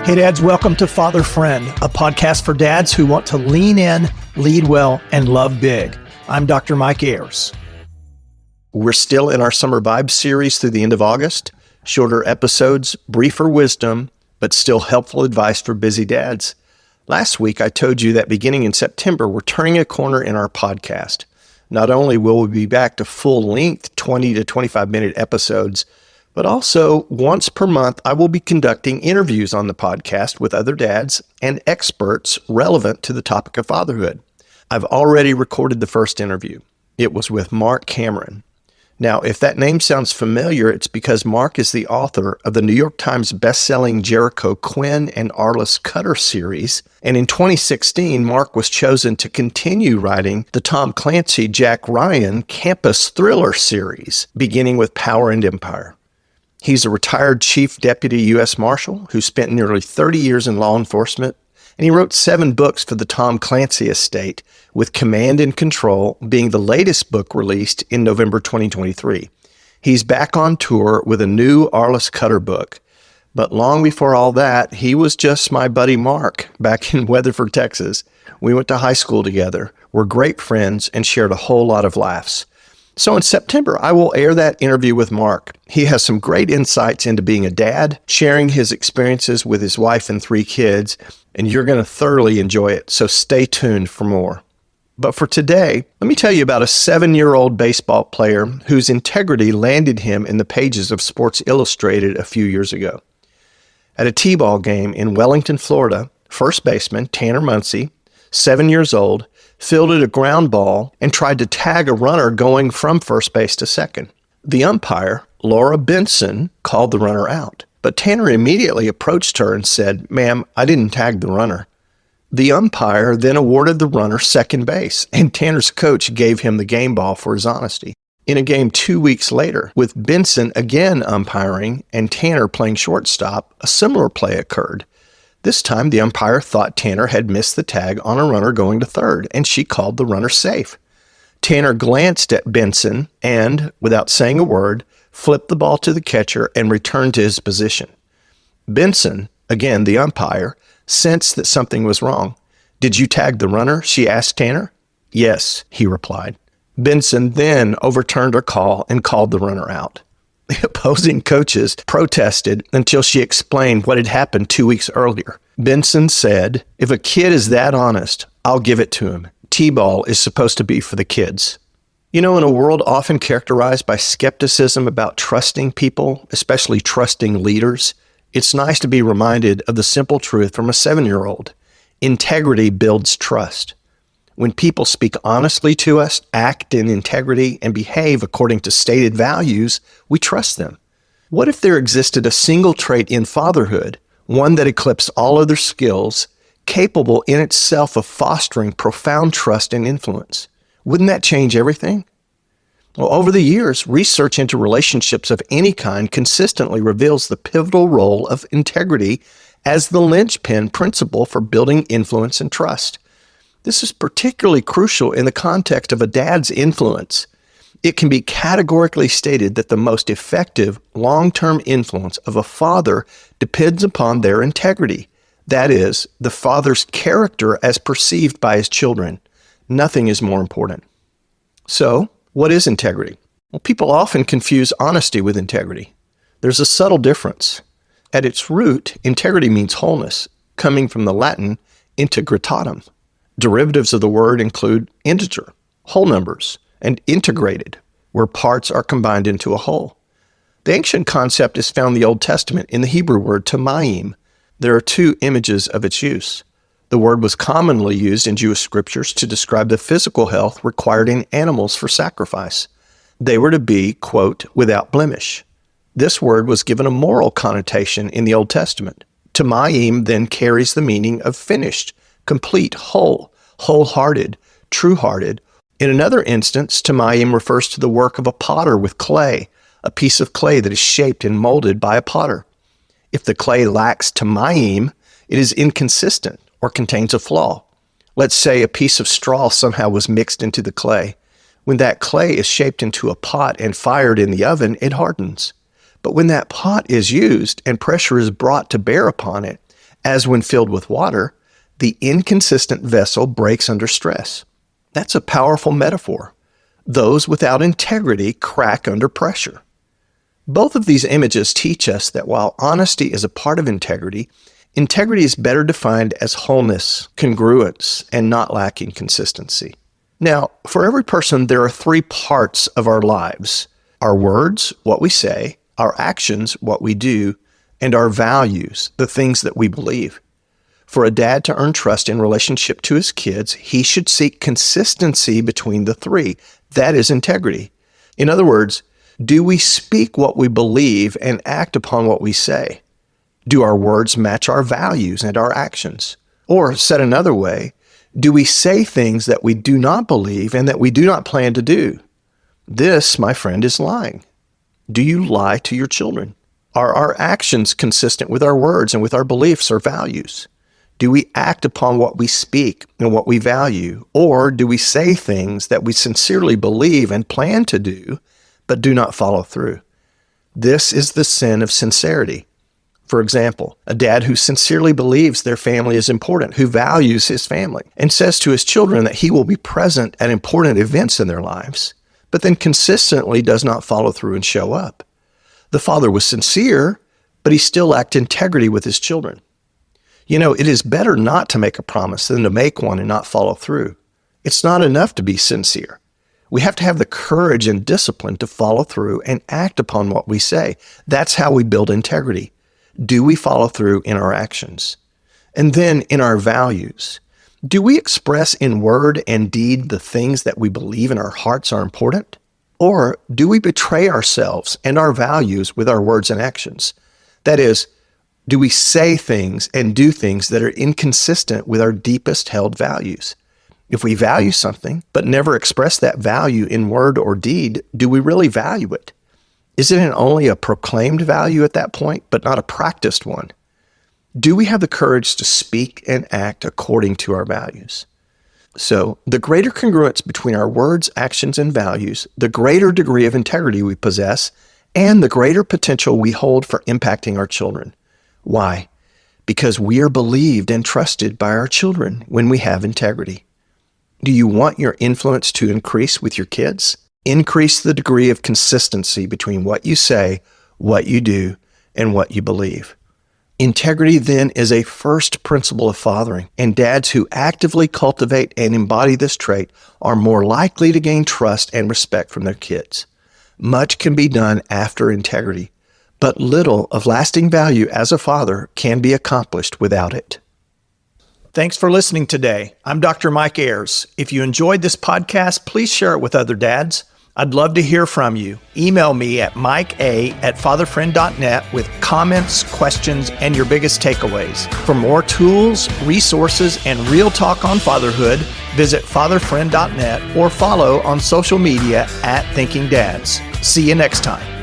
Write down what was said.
Hey dads, welcome to Father Friend, a podcast for dads who want to lean in, lead well, and love big. I'm Dr. Mike Ayers. We're still in our Summer Vibes series through the end of August. Shorter episodes, briefer wisdom, but still helpful advice for busy dads. Last week, I told you that beginning in September, we're turning a corner in our podcast. Not only will we be back to full-length 20 to 25-minute episodes, but also once per month, I will be conducting interviews on the podcast with other dads and experts relevant to the topic of fatherhood. I've already recorded the first interview. It was with Mark Cameron. Now, if that name sounds familiar, it's because Mark is the author of the New York Times bestselling Jericho Quinn and Arliss Cutter series. And in 2016, Mark was chosen to continue writing the Tom Clancy Jack Ryan campus thriller series, beginning with Power and Empire. He's a retired Chief Deputy U.S. Marshal who spent nearly 30 years in law enforcement, and he wrote 7 books for the Tom Clancy estate, with Command and Control being the latest book released in November 2023. He's back on tour with a new Arliss Cutter book, but long before all that, he was just my buddy Mark back in Weatherford, Texas. We went to high school together, were great friends, and shared a whole lot of laughs. So in September, I will air that interview with Mark. He has some great insights into being a dad, sharing his experiences with his wife and 3 kids, and you're going to thoroughly enjoy it, so stay tuned for more. But for today, let me tell you about a 7-year-old baseball player whose integrity landed him in the pages of Sports Illustrated a few years ago. At a T-ball game in Wellington, Florida, first baseman Tanner Muncy, 7 years old, fielded a ground ball and tried to tag a runner going from first base to second. The umpire, Laura Benson, called the runner out, but Tanner immediately approached her and said, "Ma'am, I didn't tag the runner." The umpire then awarded the runner second base, and Tanner's coach gave him the game ball for his honesty. In a game 2 weeks later, with Benson again umpiring and Tanner playing shortstop, a similar play occurred. This time, the umpire thought Tanner had missed the tag on a runner going to third, and she called the runner safe. Tanner glanced at Benson and, without saying a word, flipped the ball to the catcher and returned to his position. Benson, again the umpire, sensed that something was wrong. "Did you tag the runner?" she asked Tanner. "Yes," he replied. Benson then overturned her call and called the runner out. The opposing coaches protested until she explained what had happened 2 weeks earlier. Benson said, "If a kid is that honest, I'll give it to him. T-ball is supposed to be for the kids." You know, in a world often characterized by skepticism about trusting people, especially trusting leaders, it's nice to be reminded of the simple truth from a 7-year-old. Integrity builds trust. When people speak honestly to us, act in integrity, and behave according to stated values, we trust them. What if there existed a single trait in fatherhood, one that eclipsed all other skills, capable in itself of fostering profound trust and influence? Wouldn't that change everything? Well, over the years, research into relationships of any kind consistently reveals the pivotal role of integrity as the linchpin principle for building influence and trust. This is particularly crucial in the context of a dad's influence. It can be categorically stated that the most effective long-term influence of a father depends upon their integrity. That is, the father's character as perceived by his children. Nothing is more important. So, what is integrity? Well, people often confuse honesty with integrity. There's a subtle difference. At its root, integrity means wholeness, coming from the Latin integritatem. Derivatives of the word include integer, whole numbers, and integrated, where parts are combined into a whole. The ancient concept is found in the Old Testament in the Hebrew word tamayim. There are 2 images of its use. The word was commonly used in Jewish scriptures to describe the physical health required in animals for sacrifice. They were to be, quote, without blemish. This word was given a moral connotation in the Old Testament. Tamayim then carries the meaning of finished, complete, whole, wholehearted, true-hearted. In another instance, tamayim refers to the work of a potter with clay, a piece of clay that is shaped and molded by a potter. If the clay lacks tamayim, it is inconsistent or contains a flaw. Let's say a piece of straw somehow was mixed into the clay. When that clay is shaped into a pot and fired in the oven, it hardens. But when that pot is used and pressure is brought to bear upon it, As when filled with water, the inconsistent vessel breaks under stress. That's a powerful metaphor. Those without integrity crack under pressure. Both of these images teach us that while honesty is a part of integrity, integrity is better defined as wholeness, congruence, and not lacking consistency. Now, for every person, there are three parts of our lives: our words, what we say; our actions, what we do; and our values, the things that we believe. For a dad to earn trust in relationship to his kids, he should seek consistency between the three. That is integrity. In other words, do we speak what we believe and act upon what we say? Do our words match our values and our actions? Or, said another way, do we say things that we do not believe and that we do not plan to do? This, my friend, is lying. Do you lie to your children? Are our actions consistent with our words and with our beliefs or values? Do we act upon what we speak and what we value? Or do we say things that we sincerely believe and plan to do, but do not follow through? This is the sin of sincerity. For example, a dad who sincerely believes their family is important, who values his family, and says to his children that he will be present at important events in their lives, but then consistently does not follow through and show up. The father was sincere, but he still lacked integrity with his children. You know, it is better not to make a promise than to make one and not follow through. It's not enough to be sincere. We have to have the courage and discipline to follow through and act upon what we say. That's how we build integrity. Do we follow through in our actions? And then in our values, do we express in word and deed the things that we believe in our hearts are important? Or do we betray ourselves and our values with our words and actions? That is, do we say things and do things that are inconsistent with our deepest held values? If we value something but never express that value in word or deed, do we really value it? Is it only a proclaimed value at that point, but not a practiced one? Do we have the courage to speak and act according to our values? So, the greater congruence between our words, actions, and values, the greater degree of integrity we possess, and the greater potential we hold for impacting our children. Why? Because we are believed and trusted by our children when we have integrity. Do you want your influence to increase with your kids? Increase the degree of consistency between what you say, what you do, and what you believe. Integrity then is a first principle of fathering, and dads who actively cultivate and embody this trait are more likely to gain trust and respect from their kids. Much can be done after integrity, but little of lasting value as a father can be accomplished without it. Thanks for listening today. I'm Dr. Mike Ayers. If you enjoyed this podcast, please share it with other dads. I'd love to hear from you. Email me at mikea@fatherfriend.net with comments, questions, and your biggest takeaways. For more tools, resources, and real talk on fatherhood, visit fatherfriend.net or follow on social media @ThinkingDads. See you next time.